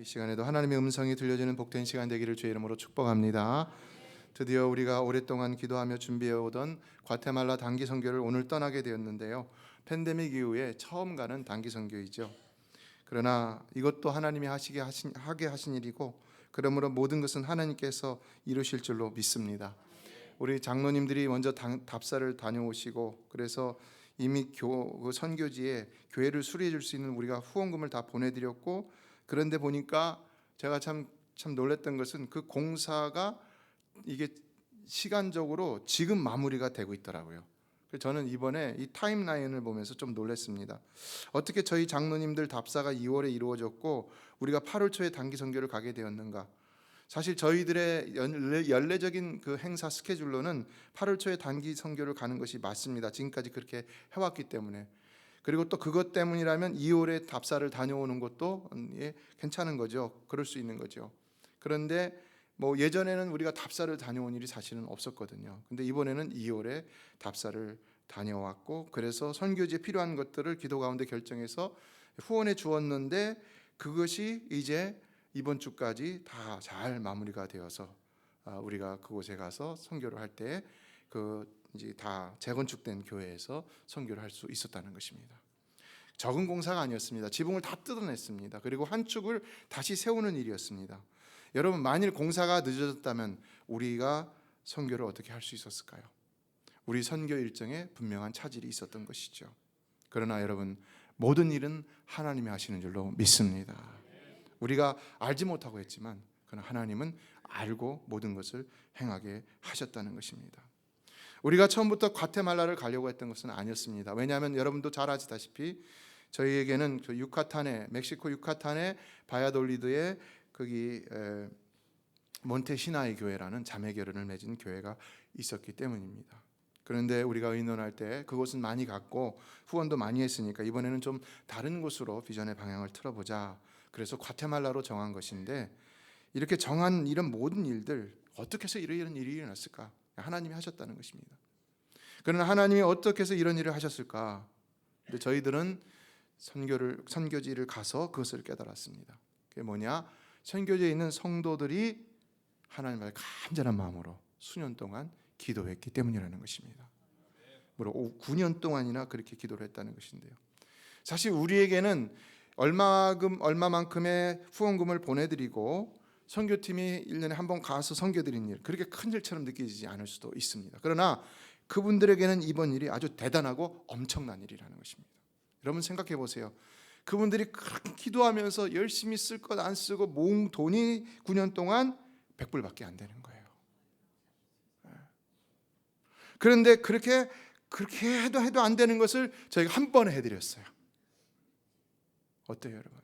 이 시간에도 하나님의 음성이 들려지는 복된 시간 되기를 주의 이름으로 축복합니다. 드디어 우리가 오랫동안 기도하며 준비해오던 과테말라 단기 선교를 오늘 떠나게 되었는데요. 팬데믹 이후에 처음 가는 단기 선교이죠. 그러나 이것도 하나님이 하게 하신 일이고, 그러므로 모든 것은 하나님께서 이루실 줄로 믿습니다. 우리 장로님들이 먼저 답사를 다녀오시고, 그래서 이미 그 선교지에 교회를 수리해 줄 수 있는 우리가 후원금을 다 보내드렸고, 그런데 보니까 제가 참 놀랐던 것은 그 공사가 이게 시간적으로 지금 마무리가 되고 있더라고요. 그래서 저는 이번에 이 타임라인을 보면서 좀 놀랐습니다. 어떻게 저희 장로님들 답사가 2월에 이루어졌고 우리가 8월 초에 단기 선교를 가게 되었는가? 사실 저희들의 연례적인 그 행사 스케줄로는 8월 초에 단기 선교를 가는 것이 맞습니다. 지금까지 그렇게 해왔기 때문에. 그리고 또 그것 때문이라면 2월에 답사를 다녀오는 것도 괜찮은 거죠. 그럴 수 있는 거죠. 그런데 예전에는 우리가 답사를 다녀온 일이 사실은 없었거든요. 근데 이번에는 2월에 답사를 다녀왔고, 그래서 선교지에 필요한 것들을 기도 가운데 결정해서 후원해 주었는데, 그것이 이제 이번 주까지 다 잘 마무리가 되어서 우리가 그곳에 가서 선교를 할 때 이제 다 재건축된 교회에서 선교를 할 수 있었다는 것입니다. 적은 공사가 아니었습니다. 지붕을 다 뜯어냈습니다. 그리고 한 축을 다시 세우는 일이었습니다. 여러분, 만일 공사가 늦어졌다면 우리가 선교를 어떻게 할 수 있었을까요? 우리 선교 일정에 분명한 차질이 있었던 것이죠. 그러나 여러분, 모든 일은 하나님이 하시는 줄로 믿습니다. 우리가 알지 못하고 했지만 그러나 하나님은 알고 모든 것을 행하게 하셨다는 것입니다. 우리가 처음부터 과테말라를 가려고 했던 것은 아니었습니다. 왜냐하면 여러분도 잘 아시다시피 저희에게는 그 멕시코 유카탄의 바야돌리드에 거기 몬테시나이 교회라는 자매 결연을 맺은 교회가 있었기 때문입니다. 그런데 우리가 의논할 때 그곳은 많이 갔고 후원도 많이 했으니까 이번에는 좀 다른 곳으로 비전의 방향을 틀어보자. 그래서 과테말라로 정한 것인데, 이렇게 정한 이런 모든 일들, 어떻게 해서 이런 일이 일어났을까? 하나님이 하셨다는 것입니다. 그러나 하나님이 어떻게 해서 이런 일을 하셨을까? 근데 저희들은 선교지를 가서 그것을 깨달았습니다. 그게 뭐냐? 선교지에 있는 성도들이 하나님 앞에 간절한 마음으로 수년 동안 기도했기 때문이라는 것입니다. 무려 9년 동안이나 그렇게 기도를 했다는 것인데요. 사실 우리에게는 얼마만큼의 후원금을 보내드리고 선교팀이 1년에 한 번 가서 선교드린 일, 그렇게 큰 일처럼 느껴지지 않을 수도 있습니다. 그러나 그분들에게는 이번 일이 아주 대단하고 엄청난 일이라는 것입니다. 여러분 생각해 보세요. 그분들이 그렇게 기도하면서 열심히 쓸 것 안 쓰고 모은 돈이 9년 동안 100불밖에 안 되는 거예요. 그런데 그렇게 해도 안 되는 것을 저희가 한 번에 해드렸어요. 어때요, 여러분?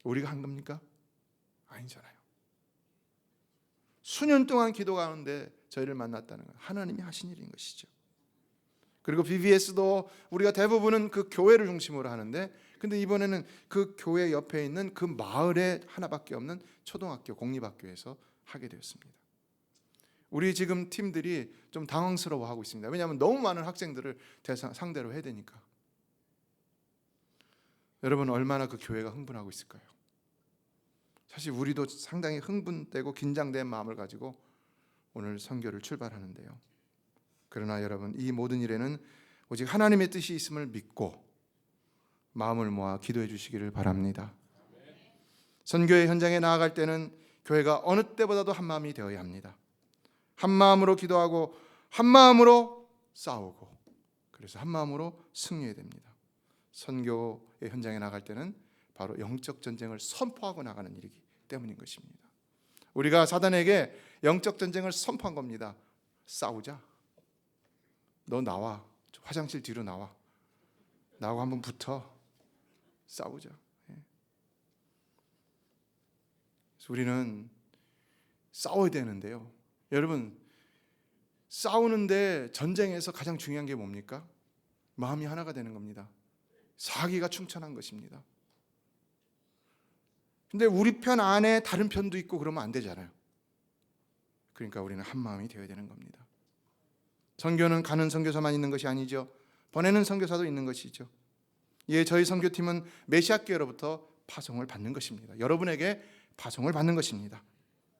우리가 한 겁니까? 아니잖아요. 수년 동안 기도 가운데 저희를 만났다는 건 하나님이 하신 일인 것이죠. 그리고 BBS도 우리가 대부분은 그 교회를 중심으로 하는데, 근데 이번에는 그 교회 옆에 있는 그 마을에 하나밖에 없는 초등학교, 공립학교에서 하게 되었습니다. 우리 지금 팀들이 좀 당황스러워하고 있습니다. 왜냐하면 너무 많은 학생들을 상대로 해야 되니까. 여러분, 얼마나 그 교회가 흥분하고 있을까요? 사실 우리도 상당히 흥분되고 긴장된 마음을 가지고 오늘 선교를 출발하는데요. 그러나 여러분, 이 모든 일에는 오직 하나님의 뜻이 있음을 믿고 마음을 모아 기도해 주시기를 바랍니다. 선교의 현장에 나아갈 때는 교회가 어느 때보다도 한 마음이 되어야 합니다. 한 마음으로 기도하고 한 마음으로 싸우고, 그래서 한 마음으로 승리해야 됩니다. 선교의 현장에 나갈 때는 바로 영적 전쟁을 선포하고 나가는 일이기 때문인 것입니다. 우리가 사단에게 영적 전쟁을 선포한 겁니다. 싸우자. 너 나와. 화장실 뒤로 나와. 나하고 한번 붙어. 싸우자. 그래서 우리는 싸워야 되는데요. 여러분, 싸우는데 전쟁에서 가장 중요한 게 뭡니까? 마음이 하나가 되는 겁니다. 사기가 충천한 것입니다. 근데 우리 편 안에 다른 편도 있고 그러면 안 되잖아요. 그러니까 우리는 한 마음이 되어야 되는 겁니다. 선교는 가는 선교사만 있는 것이 아니죠. 보내는 선교사도 있는 것이죠. 예, 저희 선교팀은 메시아교회로부터 파송을 받는 것입니다. 여러분에게 파송을 받는 것입니다.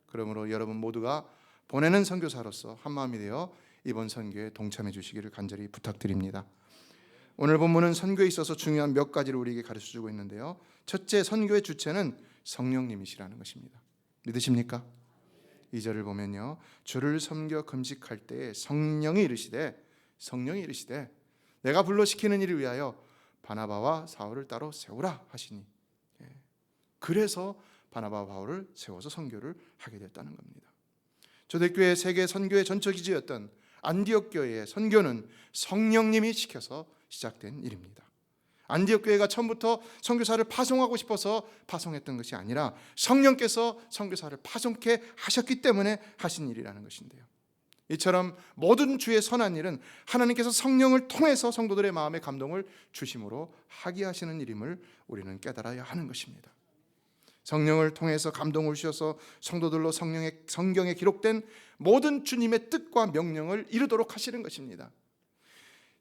그러므로 여러분 모두가 보내는 선교사로서 한마음이 되어 이번 선교에 동참해 주시기를 간절히 부탁드립니다. 오늘 본문은 선교에 있어서 중요한 몇 가지를 우리에게 가르쳐주고 있는데요. 첫째, 선교의 주체는 성령님이시라는 것입니다. 믿으십니까? 2절을 보면요, 주를 섬겨 금식할 때에 성령이 이르시되 내가 불러 시키는 일을 위하여 바나바와 사울을 따로 세우라 하시니, 그래서 바나바와 바울을 세워서 선교를 하게 됐다는 겁니다. 초대교회 세계 선교의 전처 기지였던 안디옥 교회의 선교는 성령님이 시켜서 시작된 일입니다. 안디옥 교회가 처음부터 선교사를 파송하고 싶어서 파송했던 것이 아니라 성령께서 선교사를 파송케 하셨기 때문에 하신 일이라는 것인데요. 이처럼 모든 주의 선한 일은 하나님께서 성령을 통해서 성도들의 마음에 감동을 주심으로 하게 하시는 일임을 우리는 깨달아야 하는 것입니다. 성령을 통해서 감동을 주셔서 성도들로 성경에 기록된 모든 주님의 뜻과 명령을 이루도록 하시는 것입니다.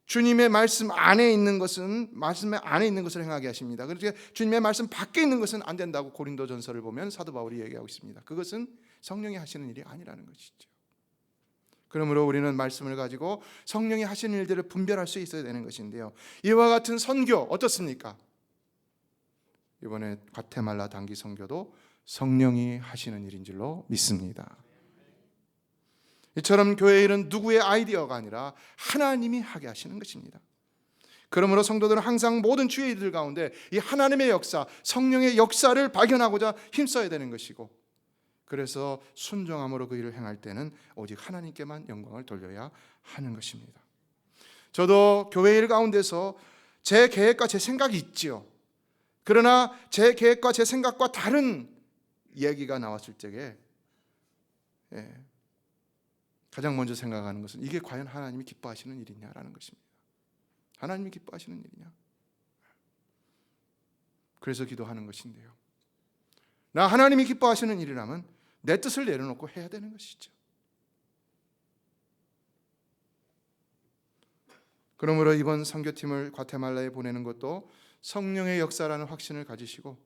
주님의 말씀 안에 있는 것은 행하게 하십니다. 그러니까 주님의 말씀 밖에 있는 것은 안 된다고 고린도전서를 보면 사도 바울이 얘기하고 있습니다. 그것은 성령이 하시는 일이 아니라는 것이죠. 그러므로 우리는 말씀을 가지고 성령이 하시는 일들을 분별할 수 있어야 되는 것인데요. 이와 같은 선교 어떻습니까? 이번에 과테말라 단기 선교도 성령이 하시는 일인 줄로 믿습니다. 이처럼 교회 일은 누구의 아이디어가 아니라 하나님이 하게 하시는 것입니다. 그러므로 성도들은 항상 모든 주의 일들 가운데 이 하나님의 역사, 성령의 역사를 발견하고자 힘써야 되는 것이고, 그래서 순종함으로 그 일을 행할 때는 오직 하나님께만 영광을 돌려야 하는 것입니다. 저도 교회 일 가운데서 제 계획과 제 생각이 있지요. 그러나 제 계획과 제 생각과 다른 얘기가 나왔을 적에 가장 먼저 생각하는 것은 이게 과연 하나님이 기뻐하시는 일이냐라는 것입니다. 하나님이 기뻐하시는 일이냐? 그래서 기도하는 것인데요. 나 하나님이 기뻐하시는 일이라면 내 뜻을 내려놓고 해야 되는 것이죠. 그러므로 이번 선교팀을 과테말라에 보내는 것도 성령의 역사라는 확신을 가지시고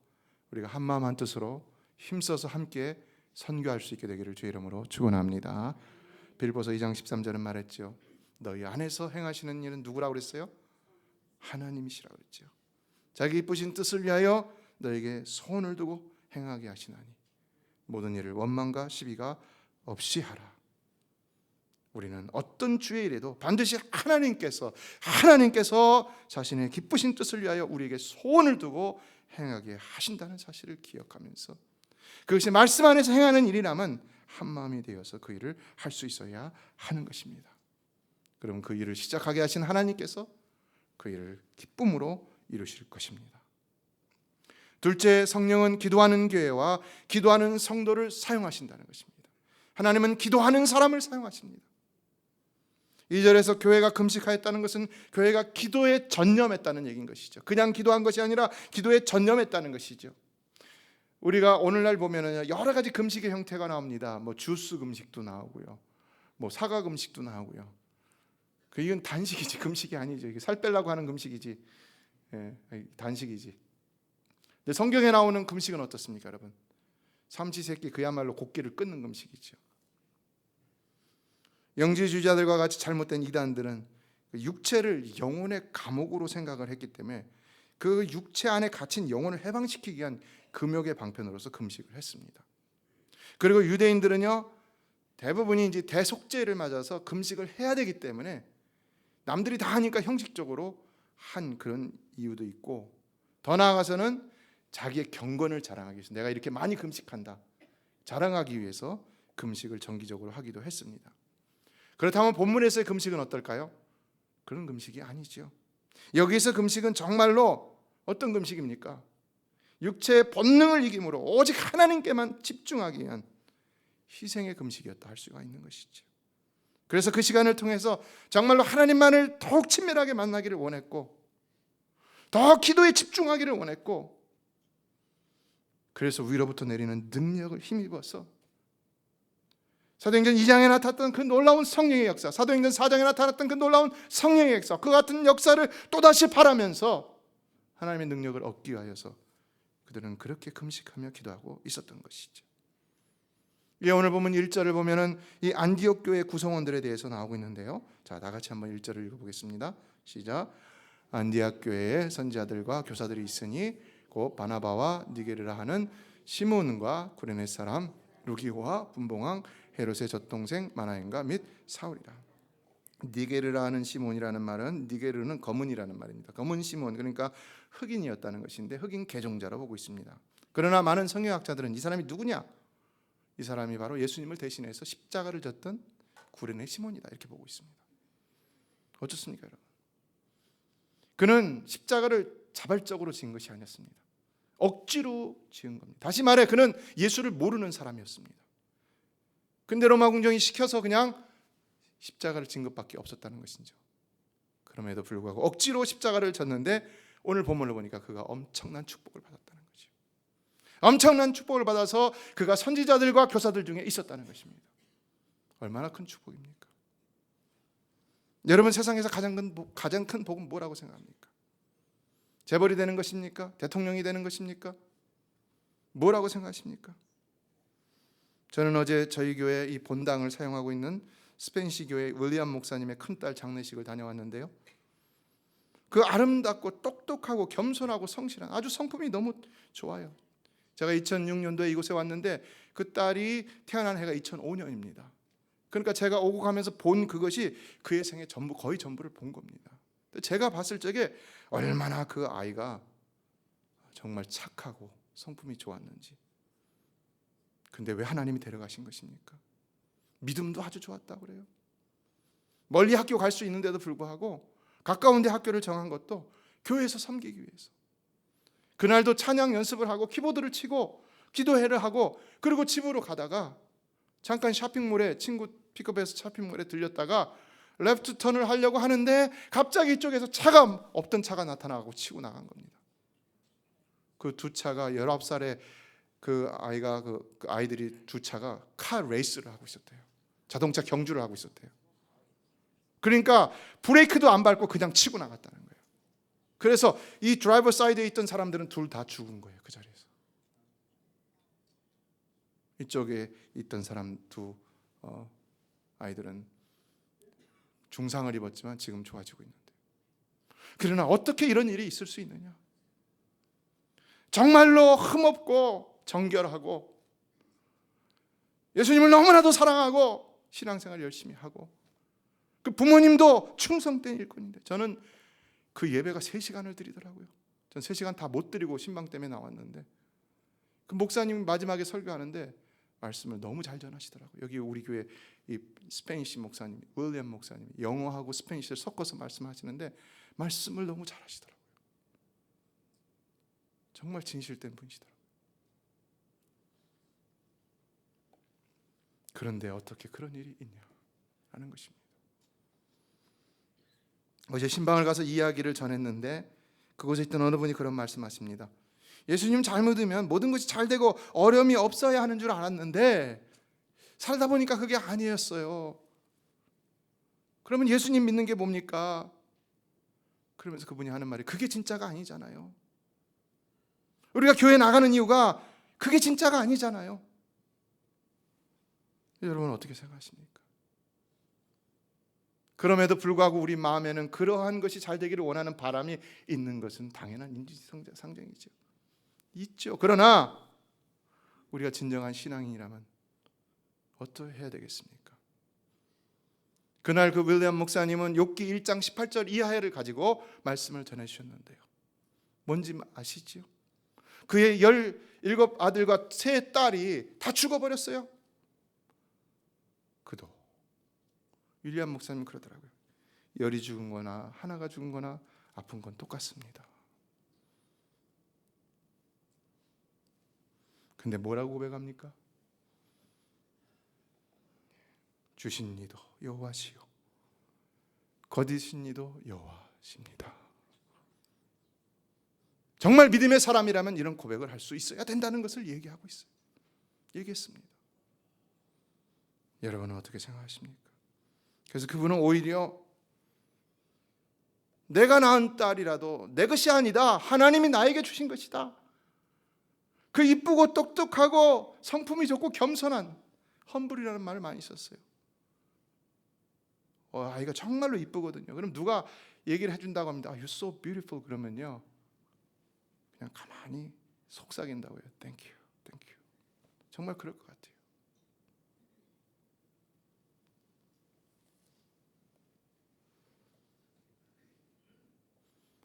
우리가 한마음 한뜻으로 힘써서 함께 선교할 수 있게 되기를 주의 이름으로 축원합니다. 빌보서 2장 13절은 말했죠. 너희 안에서 행하시는 일은 누구라고 그랬어요? 하나님이시라고 그랬죠. 자기 이쁘신 뜻을 위하여 너에게 소원을 두고 행하게 하시나니 모든 일을 원망과 시비가 없이 하라. 우리는 어떤 주의 일에도 반드시 하나님께서 자신의 기쁘신 뜻을 위하여 우리에게 소원을 두고 행하게 하신다는 사실을 기억하면서 그것이 말씀 안에서 행하는 일이라면 한마음이 되어서 그 일을 할 수 있어야 하는 것입니다. 그럼 그 일을 시작하게 하신 하나님께서 그 일을 기쁨으로 이루실 것입니다. 둘째, 성령은 기도하는 교회와 기도하는 성도를 사용하신다는 것입니다. 하나님은 기도하는 사람을 사용하십니다. 2절에서 교회가 금식하였다는 것은 교회가 기도에 전념했다는 얘기인 것이죠. 그냥 기도한 것이 아니라 기도에 전념했다는 것이죠. 우리가 오늘날 보면 여러 가지 금식의 형태가 나옵니다. 주스 금식도 나오고요, 사과 금식도 나오고요. 이건 단식이지 금식이 아니죠. 이게 살 빼려고 하는 금식이지, 단식이지. 근데 성경에 나오는 금식은 어떻습니까, 여러분? 삼시세끼 그야말로 곡기를 끊는 금식이죠. 영지주의자들과 같이 잘못된 이단들은 육체를 영혼의 감옥으로 생각을 했기 때문에 그 육체 안에 갇힌 영혼을 해방시키기 위한 금욕의 방편으로서 금식을 했습니다. 그리고 유대인들은요, 대부분이 이제 대속죄를 맞아서 금식을 해야 되기 때문에 남들이 다 하니까 형식적으로 한 그런 이유도 있고, 더 나아가서는 자기의 경건을 자랑하기 위해서 내가 이렇게 많이 금식한다 자랑하기 위해서 금식을 정기적으로 하기도 했습니다. 그렇다면 본문에서의 금식은 어떨까요? 그런 금식이 아니죠. 여기서 금식은 정말로 어떤 금식입니까? 육체의 본능을 이김으로 오직 하나님께만 집중하기 위한 희생의 금식이었다 할 수가 있는 것이죠. 그래서 그 시간을 통해서 정말로 하나님만을 더욱 친밀하게 만나기를 원했고, 더 기도에 집중하기를 원했고, 그래서 위로부터 내리는 능력을 힘입어서 사도행전 2장에 나타났던 그 놀라운 성령의 역사, 사도행전 4장에 나타났던 그 놀라운 성령의 역사, 그 같은 역사를 또다시 바라면서 하나님의 능력을 얻기 위하여서 그들은 그렇게 금식하며 기도하고 있었던 것이죠. 예, 오늘 보면 1절을 보면은 이 안디옥 교회 구성원들에 대해서 나오고 있는데요. 자, 다 같이 한번 1절을 읽어보겠습니다. 시작. 안디옥 교회에 선지자들과 교사들이 있으니 곧 바나바와 니게르라 하는 시몬과 구레네 사람 루기오와 분봉왕 헤롯의 젖동생 마나엔과 및 사울이라. 니게르라 하는 시몬이라는 말은, 니게르는 검은이라는 말입니다. 검은 시몬, 그러니까 흑인이었다는 것인데 흑인 개종자로 보고 있습니다. 그러나 많은 성경학자들은 이 사람이 누구냐? 이 사람이 바로 예수님을 대신해서 십자가를 졌던 구레네 시몬이다, 이렇게 보고 있습니다. 어떻습니까, 여러분? 그는 십자가를 자발적으로 지은 것이 아니었습니다. 억지로 지은 겁니다. 다시 말해 그는 예수를 모르는 사람이었습니다. 근데 로마 궁정이 시켜서 그냥 십자가를 진 것밖에 없었다는 것이죠. 그럼에도 불구하고 억지로 십자가를 졌는데 오늘 본문을 보니까 그가 엄청난 축복을 받았다는 거죠. 엄청난 축복을 받아서 그가 선지자들과 교사들 중에 있었다는 것입니다. 얼마나 큰 축복입니까? 여러분, 세상에서 가장 큰 복은 뭐라고 생각합니까? 재벌이 되는 것입니까? 대통령이 되는 것입니까? 뭐라고 생각하십니까? 저는 어제 저희 교회 이 본당을 사용하고 있는 스페인시 교회 윌리엄 목사님의 큰딸 장례식을 다녀왔는데요. 그 아름답고 똑똑하고 겸손하고 성실한, 아주 성품이 너무 좋아요. 제가 2006년도에 이곳에 왔는데 그 딸이 태어난 해가 2005년입니다. 그러니까 제가 오고 가면서 본 그것이 그의 생애 전부, 거의 전부를 본 겁니다. 제가 봤을 적에 얼마나 그 아이가 정말 착하고 성품이 좋았는지. 근데 왜 하나님이 데려가신 것입니까? 믿음도 아주 좋았다고 그래요. 멀리 학교 갈 수 있는데도 불구하고 가까운 데 학교를 정한 것도 교회에서 섬기기 위해서. 그날도 찬양 연습을 하고 키보드를 치고 기도회를 하고, 그리고 집으로 가다가 잠깐 쇼핑몰에, 친구 픽업해서 쇼핑몰에 들렸다가 레프트 턴을 하려고 하는데 갑자기 이쪽에서 없던 차가 나타나고 치고 나간 겁니다. 그 두 차가 19살의 그 아이가 그 아이들이 두 차가 카 레이스를 하고 있었대요. 자동차 경주를 하고 있었대요. 그러니까 브레이크도 안 밟고 그냥 치고 나갔다는 거예요. 그래서 이 드라이버 사이드에 있던 사람들은 둘 다 죽은 거예요, 그 자리에서. 이쪽에 있던 사람 두 아이들은 중상을 입었지만 지금 좋아지고 있는데, 그러나 어떻게 이런 일이 있을 수 있느냐? 정말로 흠없고 정결하고 예수님을 너무나도 사랑하고 신앙생활 열심히 하고 그 부모님도 충성된 일꾼인데, 저는 그 예배가 3시간을 드리더라고요. 전 3시간 다 못 드리고 신방 때문에 나왔는데, 그 목사님이 마지막에 설교하는데 말씀을 너무 잘 전하시더라고요. 여기 우리 교회 이 스페니시 목사님, 윌리엄 목사님, 영어하고 스페니시를 섞어서 말씀하시는데 말씀을 너무 잘하시더라고요. 정말 진실된 분이시더라고요. 그런데 어떻게 그런 일이 있냐라는 것입니다. 어제 신방을 가서 이야기를 전했는데 그곳에 있던 어느 분이 그런 말씀하십니다. 예수님 잘 믿으면 모든 것이 잘 되고 어려움이 없어야 하는 줄 알았는데 살다 보니까 그게 아니었어요. 그러면 예수님 믿는 게 뭡니까? 그러면서 그분이 하는 말이, 그게 진짜가 아니잖아요. 우리가 교회 나가는 이유가 그게 진짜가 아니잖아요. 여러분 어떻게 생각하십니까? 그럼에도 불구하고 우리 마음에는 그러한 것이 잘 되기를 원하는 바람이 있는 것은 당연한 인지상정이죠. 있죠. 그러나 우리가 진정한 신앙인이라면 어떻게 해야 되겠습니까? 그날 그 윌리엄 목사님은 욥기 1장 18절 이하를 가지고 말씀을 전해주셨는데요. 뭔지 아시죠? 그의 17아들과 3딸이 다 죽어버렸어요. 그도 윌리엄 목사님 그러더라고요. 열이 죽은 거나 하나가 죽은 거나 아픈 건 똑같습니다. 근데 뭐라고 고백합니까? 주신 이도 여호와시요 거두신 이도 여호와십니다. 정말 믿음의 사람이라면 이런 고백을 할 수 있어야 된다는 것을 얘기하고 있어요. 얘기했습니다. 여러분은 어떻게 생각하십니까? 그래서 그분은 오히려 내가 낳은 딸이라도 내 것이 아니다, 하나님이 나에게 주신 것이다, 그 이쁘고 똑똑하고 성품이 좋고 겸손한 험블이라는 말을 많이 썼어요. 아이가 정말로 이쁘거든요. 그럼 누가 얘기를 해준다고 합니다. You're so beautiful 그러면요, 그냥 가만히 속삭인다고요. Thank you, thank you. 정말 그럴 것 같아요.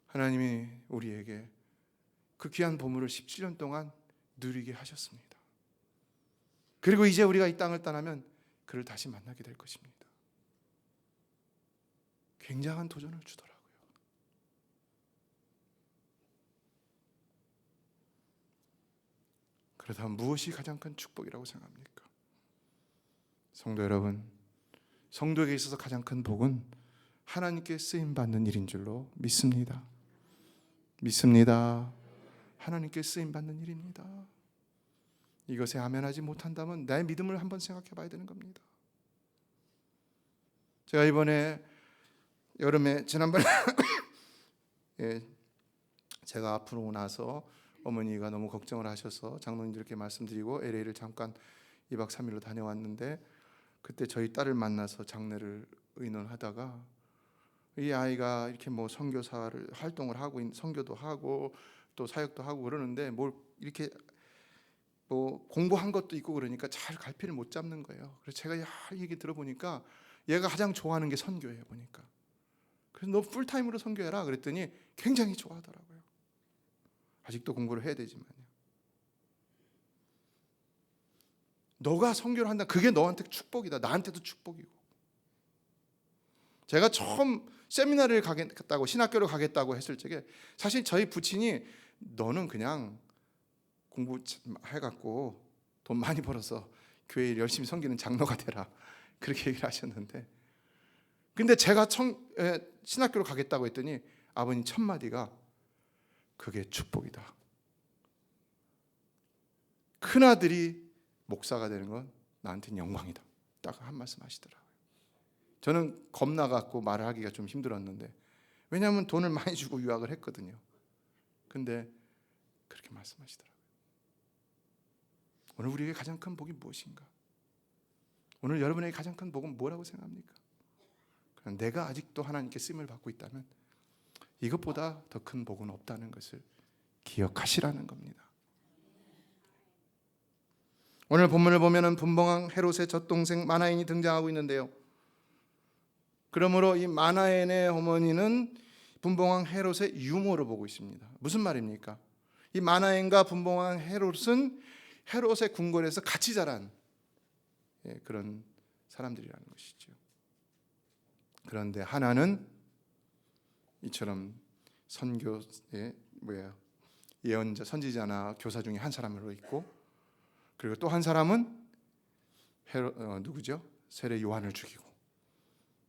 하나님이 우리에게 그 귀한 보물을 17년 동안 누리게 하셨습니다. 그리고 이제 우리가 이 땅을 떠나면 그를 다시 만나게 될 것입니다. 굉장한 도전을 주더라고요. 그렇다면 무엇이 가장 큰 축복이라고 생각합니까? 성도 여러분, 성도에게 있어서 가장 큰 복은 하나님께 쓰임받는 일인 줄로 믿습니다. 믿습니다. 하나님께 쓰임받는 일입니다. 이것에 아멘하지 못한다면 내 믿음을 한번 생각해 봐야 되는 겁니다. 제가 이번에 여름에 지난번에 제가 아프고 나서 어머니가 너무 걱정을 하셔서 장로님들께 말씀드리고 LA를 잠깐 2박 3일로 다녀왔는데, 그때 저희 딸을 만나서 장례를 의논하다가 이 아이가 이렇게 뭐 선교사를 활동을 하고 선교도 하고 또 사역도 하고 그러는데 뭘 이렇게 뭐 공부한 것도 있고 그러니까 잘 갈피를 못 잡는 거예요. 그래서 제가 이 얘기 들어보니까 얘가 가장 좋아하는 게 선교예요 보니까. 그래서 너 풀타임으로 선교해라 그랬더니 굉장히 좋아하더라고요. 아직도 공부를 해야 되지만요. 너가 선교를 한다, 그게 너한테 축복이다. 나한테도 축복이고. 제가 처음 세미나를 가겠다고, 신학교를 가겠다고 했을 적에 사실 저희 부친이 너는 그냥 공부해갖고 돈 많이 벌어서 교회 열심히 섬기는 장로가 되라, 그렇게 얘기를 하셨는데, 근데 제가 신학교로 가겠다고 했더니 아버님 첫 마디가 그게 축복이다. 큰아들이 목사가 되는 건 나한테는 영광이다. 딱 한 말씀 하시더라고요. 저는 겁나갖고 말을 하기가 좀 힘들었는데, 왜냐하면 돈을 많이 주고 유학을 했거든요. 근데 그렇게 말씀하시더라고요. 오늘 우리에게 가장 큰 복이 무엇인가? 오늘 여러분에게 가장 큰 복은 뭐라고 생각합니까? 그냥 내가 아직도 하나님께 쓰임을 받고 있다면 이것보다 더 큰 복은 없다는 것을 기억하시라는 겁니다. 오늘 본문을 보면은 분봉왕 헤롯의 젖동생 마나엔이 등장하고 있는데요. 그러므로 이 마나엔의 어머니는 분봉왕 헤롯의 유모로 보고 있습니다. 무슨 말입니까? 이 마나엔과 분봉왕 헤롯은 헤롯의 궁궐에서 같이 자란 그런 사람들이라는 것이죠. 그런데 하나는 이처럼 선교의 예언자, 선지자나 교사 중에 한 사람으로 있고, 그리고 또 한 사람은 누구죠? 세례 요한을 죽이고,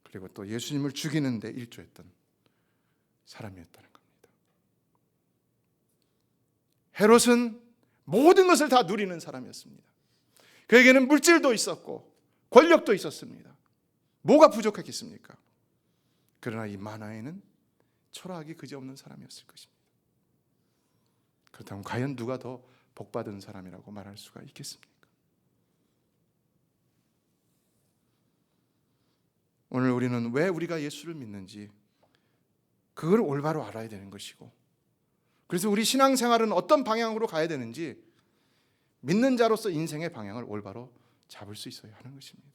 그리고 또 예수님을 죽이는데 일조했던 사람이었다는 겁니다. 헤롯은 모든 것을 다 누리는 사람이었습니다. 그에게는 물질도 있었고 권력도 있었습니다. 뭐가 부족했겠습니까? 그러나 이 마나에는 초라하기 그지없는 사람이었을 것입니다. 그렇다면 과연 누가 더 복받은 사람이라고 말할 수가 있겠습니까? 오늘 우리는 왜 우리가 예수를 믿는지 그걸 올바로 알아야 되는 것이고, 그래서 우리 신앙생활은 어떤 방향으로 가야 되는지 믿는 자로서 인생의 방향을 올바로 잡을 수 있어야 하는 것입니다.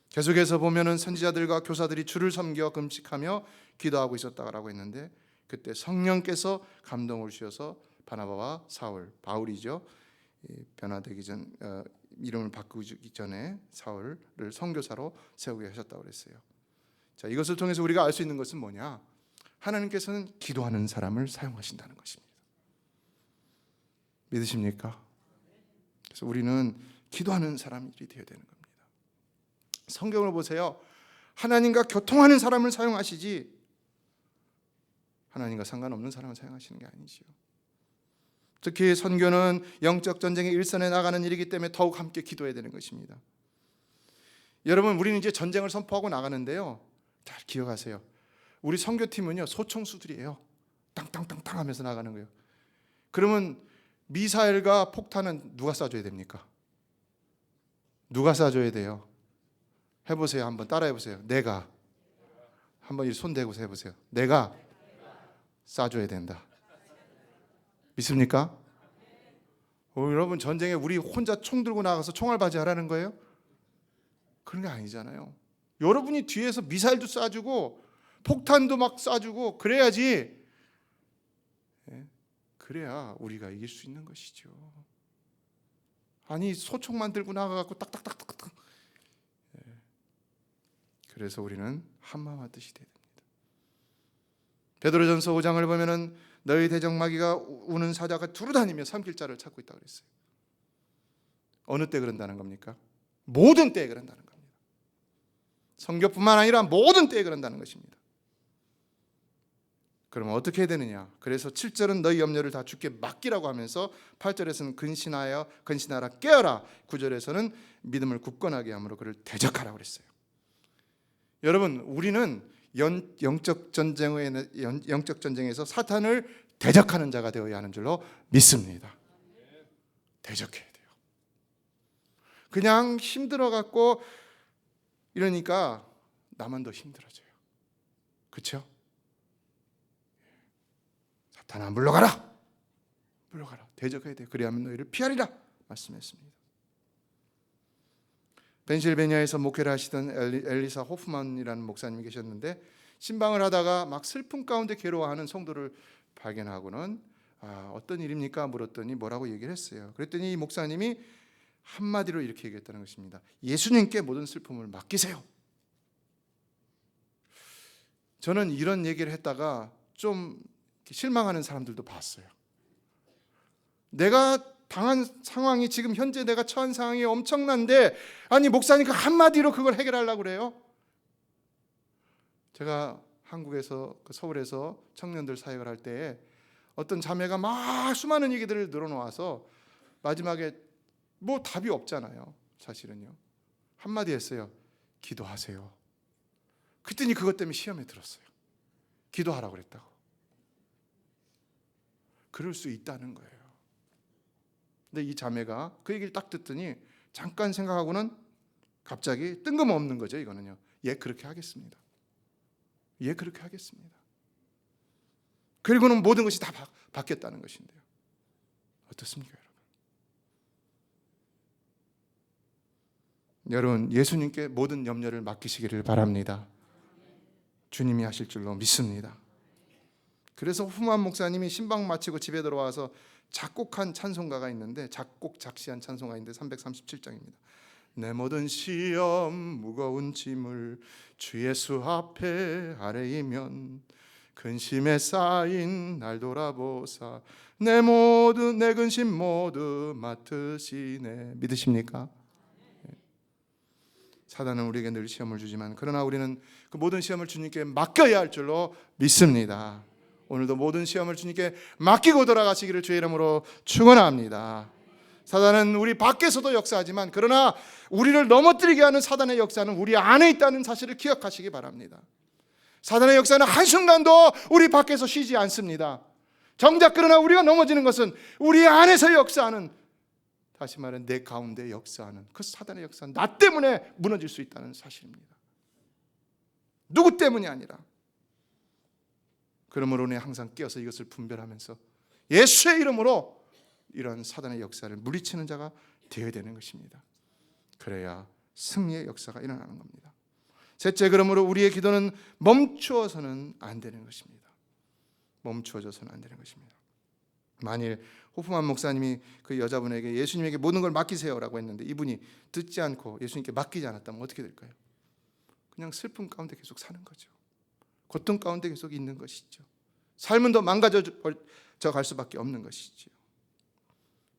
계속해서 보면은 선지자들과 교사들이 주를 섬겨 금식하며 기도하고 있었다라고 했는데, 그때 성령께서 감동을 주셔서 바나바와 사울, 바울이죠, 변화되기 전 이름을 바꾸기 전에 사울을 선교사로 세우게 하셨다고 그랬어요. 자, 이것을 통해서 우리가 알 수 있는 것은 뭐냐? 하나님께서는 기도하는 사람을 사용하신다는 것입니다. 믿으십니까? 그래서 우리는 기도하는 사람들이 되어야 되는 겁니다. 성경을 보세요. 하나님과 교통하는 사람을 사용하시지 하나님과 상관없는 사람을 사용하시는 게 아니지요. 특히 선교는 영적 전쟁의 일선에 나가는 일이기 때문에 더욱 함께 기도해야 되는 것입니다. 여러분, 우리는 이제 전쟁을 선포하고 나가는데요, 잘 기억하세요. 우리 선교팀은요 소총수들이에요. 땅땅땅땅 하면서 나가는 거예요. 그러면 미사일과 폭탄은 누가 쏴줘야 됩니까? 누가 쏴줘야 돼요? 해보세요. 한번 따라해보세요. 내가. 한번 이 손 대고 해보세요. 내가 쏴줘야 된다. 믿습니까? 여러분, 전쟁에 우리 혼자 총 들고 나가서 총알바지 하라는 거예요? 그런 게 아니잖아요. 여러분이 뒤에서 미사일도 쏴주고 폭탄도 막 쏴주고 그래야지, 그래야 우리가 이길 수 있는 것이죠. 아니, 소총만 들고 나가갖고 딱딱딱딱딱. 그래서 우리는 한마음 한뜻이 돼야 됩니다. 베드로전서 5장을 보면은 너희 대적마귀가 우는 사자가 두루다니며 삼킬 자를 찾고 있다고 그랬어요. 어느 때 그런다는 겁니까? 모든 때에 그런다는 겁니다. 성교뿐만 아니라 모든 때에 그런다는 것입니다. 그러면 어떻게 해야 되느냐? 그래서 7절은 너희 염려를 다 주께 맡기라고 하면서 8절에서는 근신하라 깨어라, 9절에서는 믿음을 굳건하게 함으로 그를 대적하라고 그랬어요. 여러분, 우리는 영적 전쟁에서 사탄을 대적하는 자가 되어야 하는 줄로 믿습니다. 대적해야 돼요. 그냥 힘들어갖고 이러니까 나만 더 힘들어져요. 그렇죠? 사탄아, 물러가라. 물러가라. 대적해야 돼요. 그래야만 너희를 피하리라 말씀했습니다. 펜실베니아에서 목회를 하시던 엘리사 호프만이라는 목사님이 계셨는데, 신방을 하다가 막 슬픔 가운데 괴로워하는 성도를 발견하고는 어떤 일입니까? 물었더니 뭐라고 얘기를 했어요. 그랬더니 이 목사님이 한마디로 이렇게 얘기했다는 것입니다. 예수님께 모든 슬픔을 맡기세요. 저는 이런 얘기를 했다가 좀 실망하는 사람들도 봤어요. 내가 당한 상황이, 지금 현재 내가 처한 상황이 엄청난데, 아니 목사님 그 한마디로 그걸 해결하려고 그래요? 제가 한국에서, 서울에서 청년들 사역을 할 때 어떤 자매가 막 수많은 얘기들을 늘어놓아서 마지막에 뭐 답이 없잖아요. 사실은요. 한마디 했어요. 기도하세요. 그랬더니 그것 때문에 시험에 들었어요. 기도하라고 그랬다고. 그럴 수 있다는 거예요. 근데 이 자매가 그 얘기를 딱 듣더니 잠깐 생각하고는 갑자기 뜬금없는 거죠. 이거는요. 예, 그렇게 하겠습니다. 예, 그렇게 하겠습니다. 그리고는 모든 것이 다 바뀌었다는 것인데요. 어떻습니까, 여러분? 여러분, 예수님께 모든 염려를 맡기시기를 바랍니다. 주님이 하실 줄로 믿습니다. 그래서 후만 목사님이 신방 마치고 집에 들어와서 작곡한 찬송가가 있는데, 작곡 작시한 찬송가 있는데 337장입니다. 내 모든 시험 무거운 짐을 주 예수 앞에 아뢰이면 근심에 쌓인 날 돌아보사 내 근심 모두 맡으시네. 믿으십니까? 사단은 우리에게 늘 시험을 주지만, 그러나 우리는 그 모든 시험을 주님께 맡겨야 할 줄로 믿습니다. 오늘도 모든 시험을 주님께 맡기고 돌아가시기를 주의 이름으로 축원합니다. 사단은 우리 밖에서도 역사하지만, 그러나 우리를 넘어뜨리게 하는 사단의 역사는 우리 안에 있다는 사실을 기억하시기 바랍니다. 사단의 역사는 한순간도 우리 밖에서 쉬지 않습니다. 정작 그러나 우리가 넘어지는 것은 우리 안에서 역사하는, 다시 말해 내 가운데 역사하는 그 사단의 역사는 나 때문에 무너질 수 있다는 사실입니다. 누구 때문이 아니라. 그러므로 우리는 항상 깨어서 이것을 분별하면서 예수의 이름으로 이런 사단의 역사를 물리치는 자가 되어야 되는 것입니다. 그래야 승리의 역사가 일어나는 겁니다. 셋째, 그러므로 우리의 기도는 멈추어서는 안 되는 것입니다. 멈추어져서는 안 되는 것입니다. 만일 호프만 목사님이 그 여자분에게 예수님에게 모든 걸 맡기세요라고 했는데 이분이 듣지 않고 예수님께 맡기지 않았다면 어떻게 될까요? 그냥 슬픔 가운데 계속 사는 거죠. 고통 가운데 계속 있는 것이죠. 삶은 더 망가져 갈 수밖에 없는 것이죠.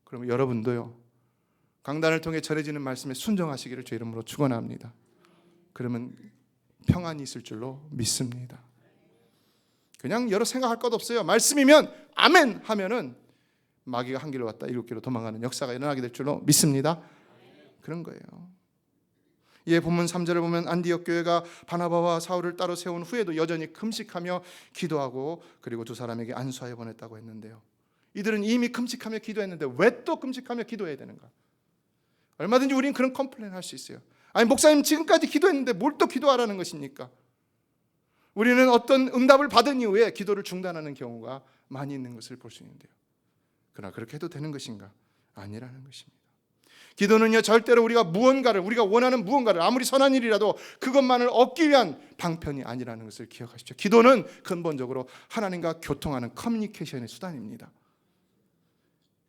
그러면 여러분도요, 강단을 통해 전해지는 말씀에 순종하시기를 주의 이름으로 축원합니다. 그러면 평안이 있을 줄로 믿습니다. 그냥 여러 생각할 것 없어요. 말씀이면 아멘 하면은 마귀가 한 길로 왔다 7길로 도망가는 역사가 일어나게 될 줄로 믿습니다. 그런 거예요. 예, 본문 3절을 보면 안디옥 교회가 바나바와 사울을 따로 세운 후에도 여전히 금식하며 기도하고 그리고 두 사람에게 안수하여 보냈다고 했는데요. 이들은 이미 끔찍하며 기도했는데 왜 또 끔찍하며 기도해야 되는가? 얼마든지 우리는 그런 컴플레인 할 수 있어요. 아니 목사님 지금까지 기도했는데 뭘 또 기도하라는 것입니까? 우리는 어떤 응답을 받은 이후에 기도를 중단하는 경우가 많이 있는 것을 볼 수 있는데요. 그러나 그렇게 해도 되는 것인가? 아니라는 것입니다. 기도는요, 절대로 우리가 원하는 무언가를 아무리 선한 일이라도 그것만을 얻기 위한 방편이 아니라는 것을 기억하십시오. 기도는 근본적으로 하나님과 교통하는 커뮤니케이션의 수단입니다.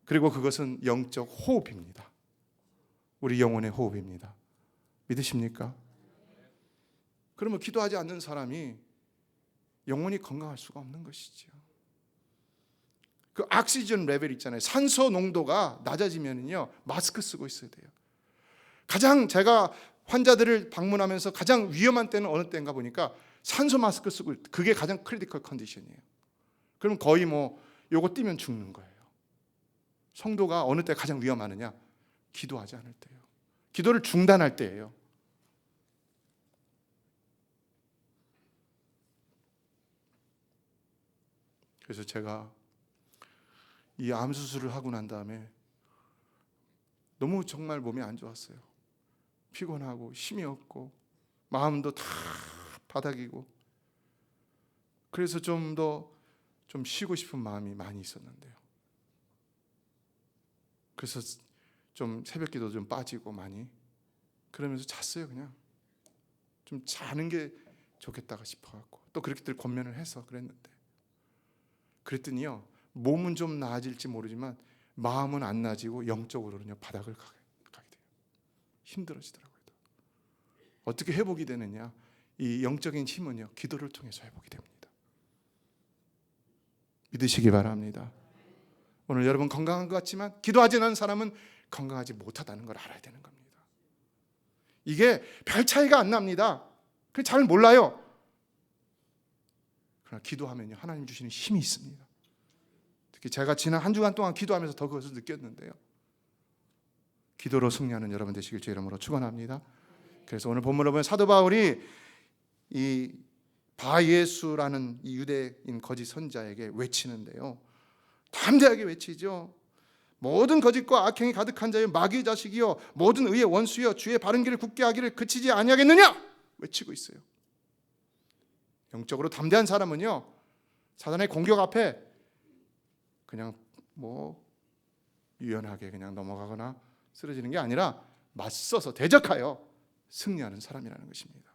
그리고 그것은 영적 호흡입니다. 우리 영혼의 호흡입니다. 믿으십니까? 그러면 기도하지 않는 사람이 영혼이 건강할 수가 없는 것이죠. 그 옥시전 레벨 있잖아요. 산소 농도가 낮아지면요 마스크 쓰고 있어야 돼요. 가장 제가 환자들을 방문하면서 가장 위험한 때는 어느 때인가 보니까 산소 마스크 쓰고 그게 가장 크리티컬 컨디션이에요. 그럼 거의 요거 뛰면 죽는 거예요. 성도가 어느 때 가장 위험하느냐? 기도하지 않을 때예요. 기도를 중단할 때예요. 그래서 제가 이 암 수술을 하고 난 다음에 너무 정말 몸이 안 좋았어요. 피곤하고 힘이 없고 마음도 다 바닥이고, 그래서 좀 쉬고 싶은 마음이 많이 있었는데요. 그래서 좀 새벽기도 좀 빠지고 많이 그러면서 잤어요. 그냥 좀 자는 게 좋겠다가 싶어갖고 또 그렇게들 권면을 해서 그랬더니요 몸은 좀 나아질지 모르지만 마음은 안 나아지고 영적으로는요 바닥을 가게 돼요. 힘들어지더라고요. 어떻게 회복이 되느냐? 이 영적인 힘은요 기도를 통해서 회복이 됩니다. 믿으시기 바랍니다. 오늘 여러분 건강한 것 같지만 기도하지 않는 사람은 건강하지 못하다는 걸 알아야 되는 겁니다. 이게 별 차이가 안 납니다. 그걸 잘 몰라요. 그러나 기도하면요 하나님 주시는 힘이 있습니다. 특히 제가 지난 한 주간 동안 기도하면서 더 그것을 느꼈는데요. 기도로 승리하는 여러분 되시길 주의 이름으로 축원합니다. 그래서 오늘 본문을 보면 사도 바울이 이 바예수라는 이 유대인 거짓 선자에게 외치는데요. 담대하게 외치죠. 모든 거짓과 악행이 가득한 자여 마귀의 자식이요 모든 의의 원수여 주의 바른 길을 굳게 하기를 그치지 아니하겠느냐 외치고 있어요. 영적으로 담대한 사람은요 사단의 공격 앞에 그냥 유연하게 그냥 넘어가거나 쓰러지는 게 아니라 맞서서 대적하여 승리하는 사람이라는 것입니다.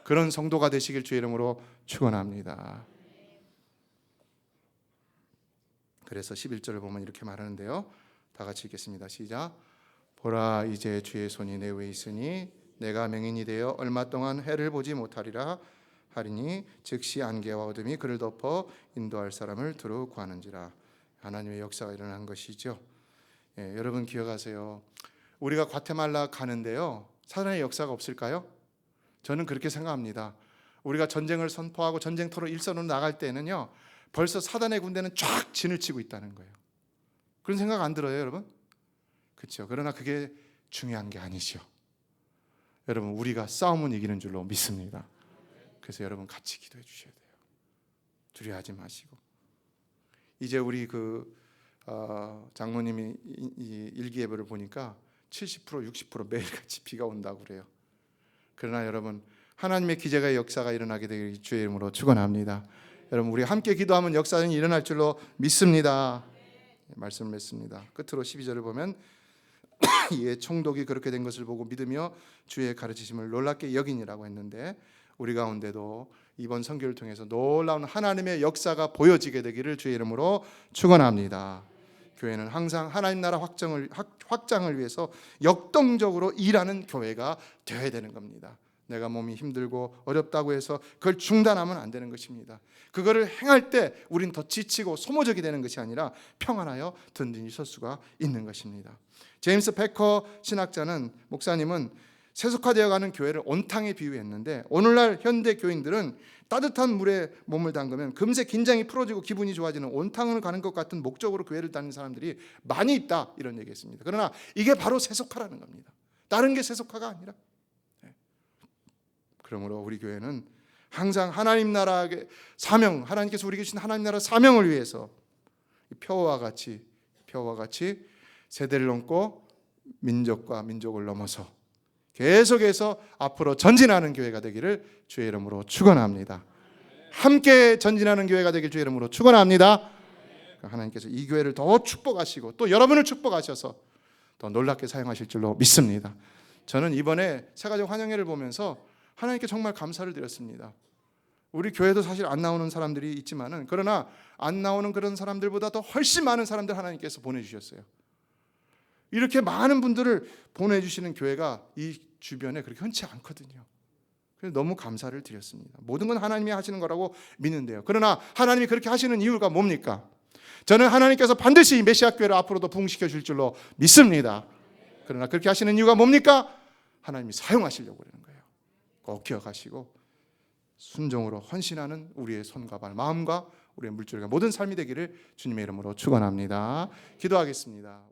그런 성도가 되시길 주의 이름으로 축원합니다. 그래서 11절을 보면 이렇게 말하는데요. 다 같이 읽겠습니다. 시작. 보라 이제 주의 손이 내 위에 있으니 내가 맹인이 되어 얼마 동안 해를 보지 못하리라 하리니 즉시 안개와 어둠이 그를 덮어 인도할 사람을 두루 구하는지라. 하나님의 역사가 일어난 것이죠. 여러분 기억하세요. 우리가 과테말라 가는데요 사단의 역사가 없을까요? 저는 그렇게 생각합니다. 우리가 전쟁을 선포하고 전쟁터로 일선으로 나갈 때는요 벌써 사단의 군대는 쫙 진을 치고 있다는 거예요. 그런 생각 안 들어요 여러분? 그렇죠. 그러나 그게 중요한 게 아니죠. 여러분 우리가 싸움은 이기는 줄로 믿습니다. 그래서 여러분 같이 기도해 주셔야 돼요. 두려워하지 마시고. 이제 우리 장모님이 이 일기예보를 보니까 70% 60% 매일같이 비가 온다고 그래요. 그러나 여러분 하나님의 기적의 역사가 일어나게 되길 주의 이름으로 축원합니다. 여러분 우리 함께 기도하면 역사는 일어날 줄로 믿습니다. 말씀을 맺습니다. 끝으로 12절을 보면 이에 총독이 그렇게 된 것을 보고 믿으며 주의 가르치심을 놀랍게 여기니라고 했는데 우리 가운데도 이번 선교를 통해서 놀라운 하나님의 역사가 보여지게 되기를 주의 이름으로 축원합니다. 교회는 항상 하나님 나라 확장을 위해서 역동적으로 일하는 교회가 되어야 되는 겁니다. 내가 몸이 힘들고 어렵다고 해서 그걸 중단하면 안 되는 것입니다. 그거를 행할 때 우린 더 지치고 소모적이 되는 것이 아니라 평안하여 든든히 설 수가 있는 것입니다. 제임스 패커 신학자는 목사님은 세속화되어가는 교회를 온탕에 비유했는데 오늘날 현대 교인들은 따뜻한 물에 몸을 담그면 금세 긴장이 풀어지고 기분이 좋아지는 온탕을 가는 것 같은 목적으로 교회를 다니는 사람들이 많이 있다 이런 얘기했습니다. 그러나 이게 바로 세속화라는 겁니다. 다른 게 세속화가 아니라. 그러므로 우리 교회는 항상 하나님 나라의 사명, 하나님께서 우리에게 주신 하나님 나라 사명을 위해서 표와 같이 세대를 넘고 민족과 민족을 넘어서 계속해서 앞으로 전진하는 교회가 되기를 주의 이름으로 축원합니다. 함께 전진하는 교회가 되길 주의 이름으로 축원합니다. 하나님께서 이 교회를 더 축복하시고 또 여러분을 축복하셔서 더 놀랍게 사용하실 줄로 믿습니다. 저는 이번에 새가족 환영회를 보면서 하나님께 정말 감사를 드렸습니다. 우리 교회도 사실 안 나오는 사람들이 있지만은 그러나 안 나오는 그런 사람들보다 더 훨씬 많은 사람들 하나님께서 보내주셨어요. 이렇게 많은 분들을 보내주시는 교회가 이 주변에 그렇게 흔치 않거든요. 그래서 너무 감사를 드렸습니다. 모든 건 하나님이 하시는 거라고 믿는데요. 그러나 하나님이 그렇게 하시는 이유가 뭡니까? 저는 하나님께서 반드시 이 메시아 교회를 앞으로도 부흥시켜 줄 줄로 믿습니다. 그러나 그렇게 하시는 이유가 뭡니까? 하나님이 사용하시려고 그러는 거예요. 꼭 기억하시고 순종으로 헌신하는 우리의 손과 발, 마음과 우리의 물질과 모든 삶이 되기를 주님의 이름으로 축원합니다. 기도하겠습니다.